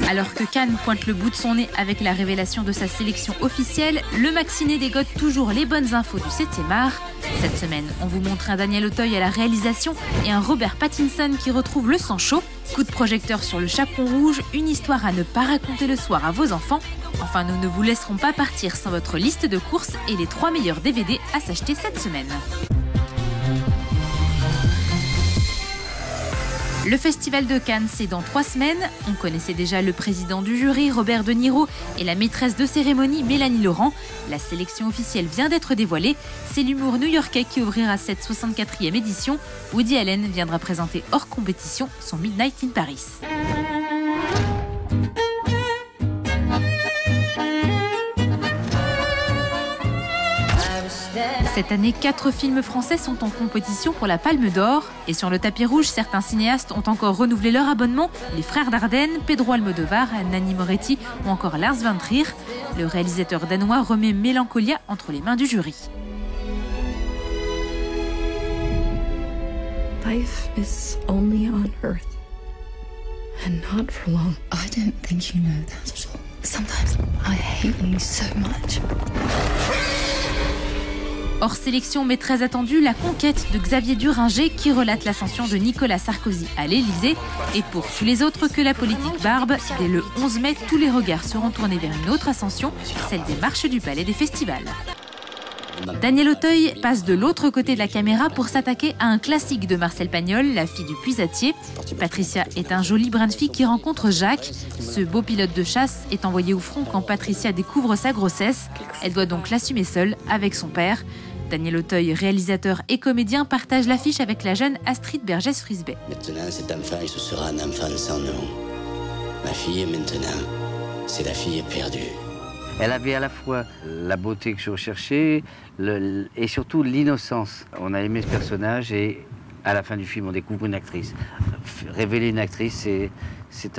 Alors que Cannes pointe le bout de son nez avec la révélation de sa sélection officielle, le Maxiné dégote toujours les bonnes infos du 7e art. Cette semaine, on vous montre un Daniel Auteuil à la réalisation et un Robert Pattinson qui retrouve le sang chaud. Coup de projecteur sur le Chaperon rouge, une histoire à ne pas raconter le soir à vos enfants. Enfin, nous ne vous laisserons pas partir sans votre liste de courses et les 3 meilleurs DVD à s'acheter cette semaine. Le Festival de Cannes, c'est dans 3 semaines. On connaissait déjà le président du jury, Robert De Niro, et la maîtresse de cérémonie, Mélanie Laurent. La sélection officielle vient d'être dévoilée. C'est l'humour new-yorkais qui ouvrira cette 64e édition. Woody Allen viendra présenter hors compétition son Midnight in Paris. Cette année, 4 films français sont en compétition pour la Palme d'Or. Et sur le tapis rouge, certains cinéastes ont encore renouvelé leur abonnement. Les frères Dardenne, Pedro Almodovar, Nanni Moretti ou encore Lars von Trier. Le réalisateur danois remet Mélancolia entre les mains du jury. Life is only on Earth. And not for long. I don't think you know that at all. Sometimes I hate you so much. Hors sélection mais très attendue, la conquête de Xavier Duringer qui relate l'ascension de Nicolas Sarkozy à l'Élysée. Et pour tous les autres que la politique barbe, dès le 11 mai, tous les regards seront tournés vers une autre ascension, celle des marches du Palais des Festivals. Daniel Auteuil passe de l'autre côté de la caméra pour s'attaquer à un classique de Marcel Pagnol, La fille du puisatier. Patricia est un joli brin de fille qui rencontre Jacques. Ce beau pilote de chasse est envoyé au front quand Patricia découvre sa grossesse. Elle doit donc l'assumer seule avec son père. Daniel Auteuil, réalisateur et comédien, partage l'affiche avec la jeune Astrid Bergès-Frisbey. Maintenant, cet enfant, il se sera un enfant sans nom. Ma fille, maintenant, c'est la fille perdue. Elle avait à la fois la beauté que je recherchais et surtout l'innocence. On a aimé ce personnage et à la fin du film, on découvre une actrice. Révéler une actrice, c'est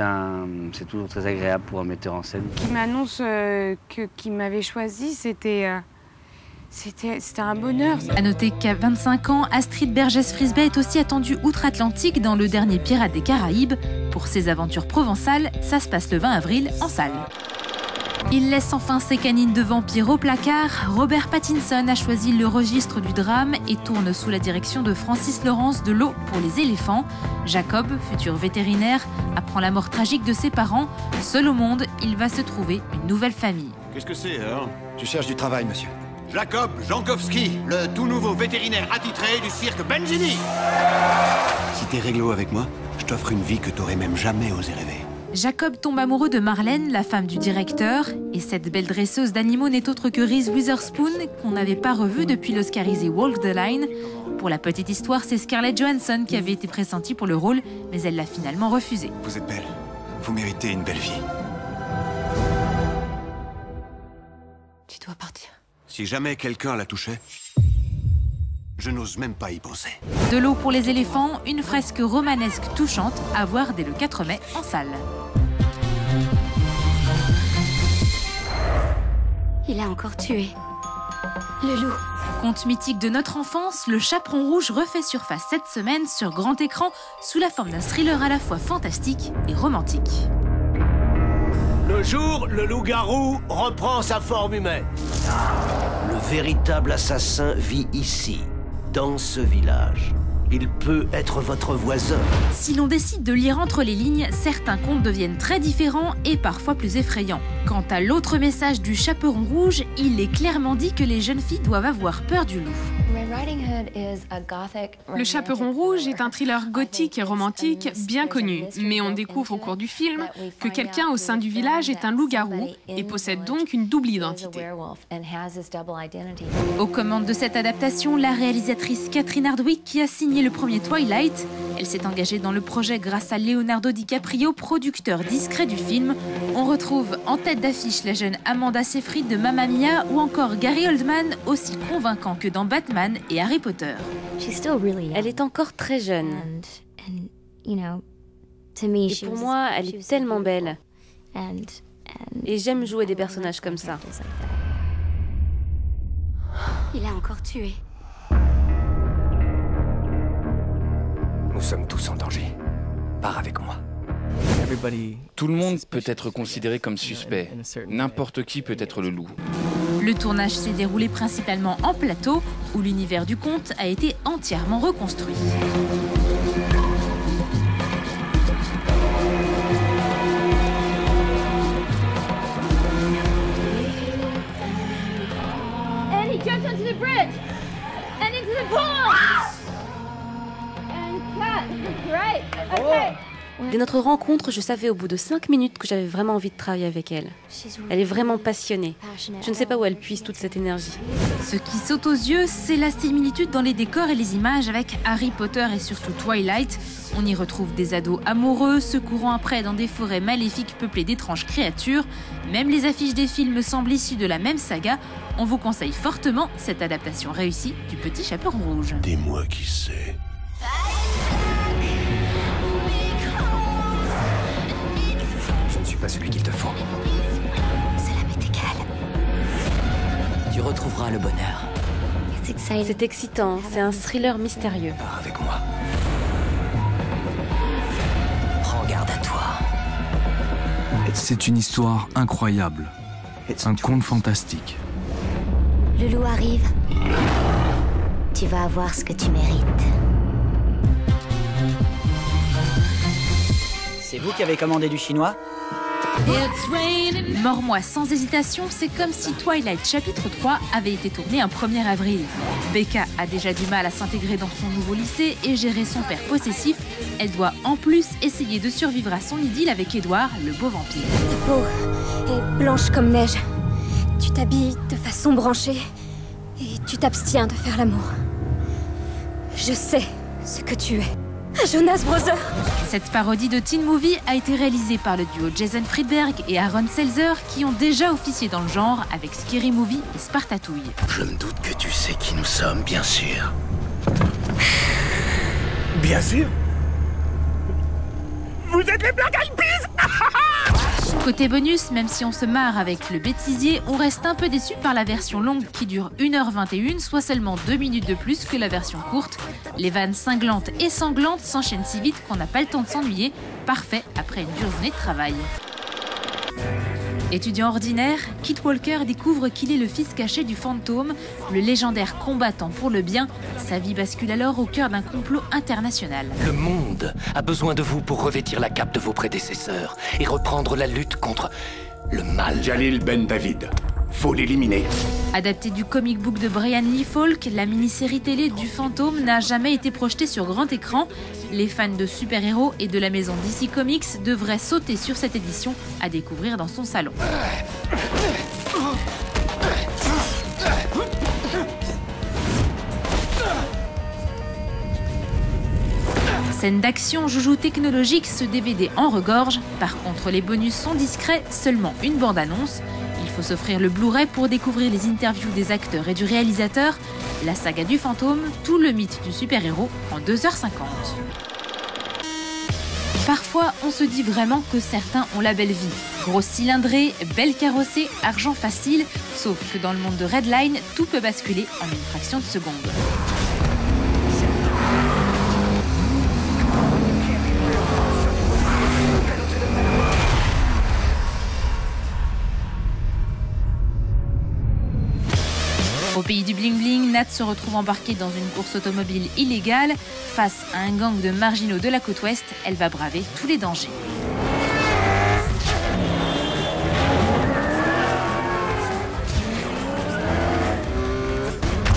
toujours très agréable pour un metteur en scène. Qui m'annonce qu'il m'avait choisi, c'était un bonheur. À noter qu'à 25 ans, Astrid Bergès-Frisbey est aussi attendue outre-Atlantique dans le dernier Pirates des Caraïbes. Pour ses aventures provençales, ça se passe le 20 avril en salle. Il laisse enfin ses canines de vampire au placard. Robert Pattinson a choisi le registre du drame et tourne sous la direction de Francis Lawrence de L'eau pour les éléphants. Jacob, futur vétérinaire, apprend la mort tragique de ses parents. Seul au monde, il va se trouver une nouvelle famille. Qu'est-ce que c'est, alors? Je cherche du travail, monsieur. Jacob Jankowski, le tout nouveau vétérinaire attitré du cirque Benjini. Si t'es réglo avec moi, je t'offre une vie que t'aurais même jamais osé rêver. Jacob tombe amoureux de Marlène, la femme du directeur. Et cette belle dresseuse d'animaux n'est autre que Reese Witherspoon, qu'on n'avait pas revue depuis l'oscarisé Walk the Line. Pour la petite histoire, c'est Scarlett Johansson qui avait été pressentie pour le rôle, mais elle l'a finalement refusé. Vous êtes belle. Vous méritez une belle vie. Tu dois partir. Si jamais quelqu'un la touchait, je n'ose même pas y penser. De l'eau pour les éléphants, une fresque romanesque touchante à voir dès le 4 mai en salle. Il a encore tué le loup. Conte mythique de notre enfance, le Chaperon rouge refait surface cette semaine sur grand écran sous la forme d'un thriller à la fois fantastique et romantique. Le jour, le loup-garou reprend sa forme humaine. Le véritable assassin vit ici, dans ce village. Il peut être votre voisin. Si l'on décide de lire entre les lignes, certains contes deviennent très différents et parfois plus effrayants. Quant à l'autre message du Chaperon rouge, il est clairement dit que les jeunes filles doivent avoir peur du loup. Le Chaperon rouge est un thriller gothique et romantique bien connu, mais on découvre au cours du film que quelqu'un au sein du village est un loup-garou et possède donc une double identité. Aux commandes de cette adaptation, la réalisatrice Catherine Hardwicke qui a signé le premier Twilight. Elle s'est engagée dans le projet grâce à Leonardo DiCaprio, producteur discret du film. On retrouve en tête d'affiche la jeune Amanda Seyfried de Mamma Mia ou encore Gary Oldman, aussi convaincant que dans Batman et Harry Potter. Elle est encore très jeune. Et pour moi, elle est tellement belle. Et j'aime jouer des personnages comme ça. Il a encore tué. Nous sommes tous en danger. Pars avec moi. Tout le monde peut être considéré comme suspect. N'importe qui peut être le loup. Le tournage s'est déroulé principalement en plateau, où l'univers du conte a été entièrement reconstruit. And he jumped onto the bridge and into the pool. And cut. Great. Okay. Dès notre rencontre, je savais au bout de 5 minutes que j'avais vraiment envie de travailler avec elle. Elle est vraiment passionnée. Je ne sais pas où elle puise toute cette énergie. Ce qui saute aux yeux, c'est la similitude dans les décors et les images avec Harry Potter et surtout Twilight. On y retrouve des ados amoureux, se courant après dans des forêts maléfiques peuplées d'étranges créatures. Même les affiches des films semblent issues de la même saga. On vous conseille fortement cette adaptation réussie du Petit Chaperon Rouge. Dis-moi qui c'est. Je ne suis pas celui qu'il te faut. Cela m'est égal. Tu retrouveras le bonheur. C'est excitant, c'est un thriller mystérieux. Pars avec moi. Prends garde à toi. C'est une histoire incroyable. Un conte fantastique. Le loup arrive. Tu vas avoir ce que tu mérites. C'est vous qui avez commandé du chinois ? Mords-moi sans hésitation, c'est comme si Twilight chapitre 3 avait été tourné un 1er avril. Becca a déjà du mal à s'intégrer dans son nouveau lycée et gérer son père possessif. Elle doit en plus essayer de survivre à son idylle avec Edward, le beau vampire. Ta peau est blanche comme neige. Tu t'habilles de façon branchée et tu t'abstiens de faire l'amour. Je sais ce que tu es. Un Jonas Brother. Cette parodie de teen movie a été réalisée par le duo Jason Friedberg et Aaron Seltzer qui ont déjà officié dans le genre avec Scary Movie et Spartatouille. Je me doute que tu sais qui nous sommes, bien sûr. Bien sûr. Vous êtes les Black Eyed Peas. Côté bonus, même si on se marre avec le bêtisier, on reste un peu déçu par la version longue qui dure 1h21, soit seulement 2 minutes de plus que la version courte. Les vannes cinglantes et sanglantes s'enchaînent si vite qu'on n'a pas le temps de s'ennuyer. Parfait après une dure journée de travail. Étudiant ordinaire, Kit Walker découvre qu'il est le fils caché du fantôme, le légendaire combattant pour le bien. Sa vie bascule alors au cœur d'un complot international. Le monde a besoin de vous pour revêtir la cape de vos prédécesseurs et reprendre la lutte contre le mal. Jalil Ben David. Faut l'éliminer. Adapté du comic book de Brian Lee Falk, la mini-série télé du fantôme n'a jamais été projetée sur grand écran. Les fans de super-héros et de la maison DC Comics devraient sauter sur cette édition à découvrir dans son salon. Scène d'action, joujou technologique, ce DVD en regorge. Par contre, les bonus sont discrets, seulement une bande-annonce. Il faut s'offrir le Blu-ray pour découvrir les interviews des acteurs et du réalisateur, la saga du fantôme, tout le mythe du super-héros en 2h50. Parfois, on se dit vraiment que certains ont la belle vie. Grosse cylindrée, belle carrossée, argent facile, sauf que dans le monde de Redline, tout peut basculer en une fraction de seconde. Au pays du bling-bling, Nat se retrouve embarquée dans une course automobile illégale. Face à un gang de marginaux de la côte ouest, elle va braver tous les dangers.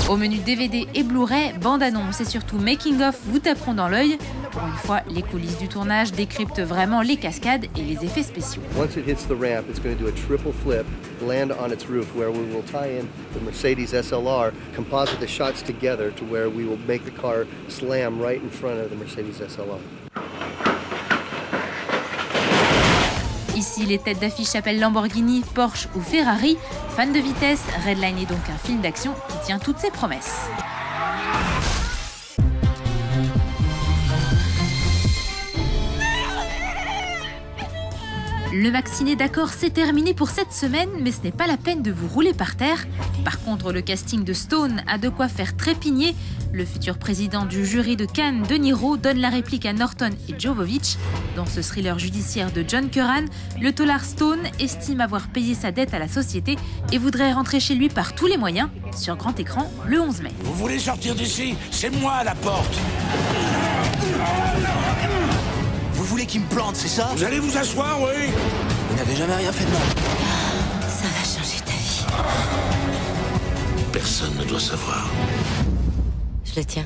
Au menu DVD et Blu-ray, bande-annonce et surtout making-of vous taperont dans l'œil. Pour une fois, les coulisses du tournage décryptent vraiment les cascades et les effets spéciaux. Once it hits the ramp, it's going to do a triple flip, land on its roof, where we will tie in the Mercedes SLR, composite the shots together to where we will make the car slam right in front of the Mercedes SLR. Ici, les têtes d'affiche s'appellent Lamborghini, Porsche ou Ferrari. Fan de vitesse, Redline est donc un film d'action qui tient toutes ses promesses. Le vacciné d'accord, c'est terminé pour cette semaine, mais ce n'est pas la peine de vous rouler par terre. Par contre, le casting de Stone a de quoi faire trépigner. Le futur président du jury de Cannes, De Niro, donne la réplique à Norton et Jovovich. Dans ce thriller judiciaire de John Curran, le taular Stone estime avoir payé sa dette à la société et voudrait rentrer chez lui par tous les moyens, sur grand écran le 11 mai. Vous voulez sortir d'ici? C'est moi à la porte. Vous voulez qu'il me plante, c'est ça? Vous allez vous asseoir, oui? Vous n'avez jamais rien fait de mal. Ça va changer ta vie. Personne ne doit savoir. Je le tiens.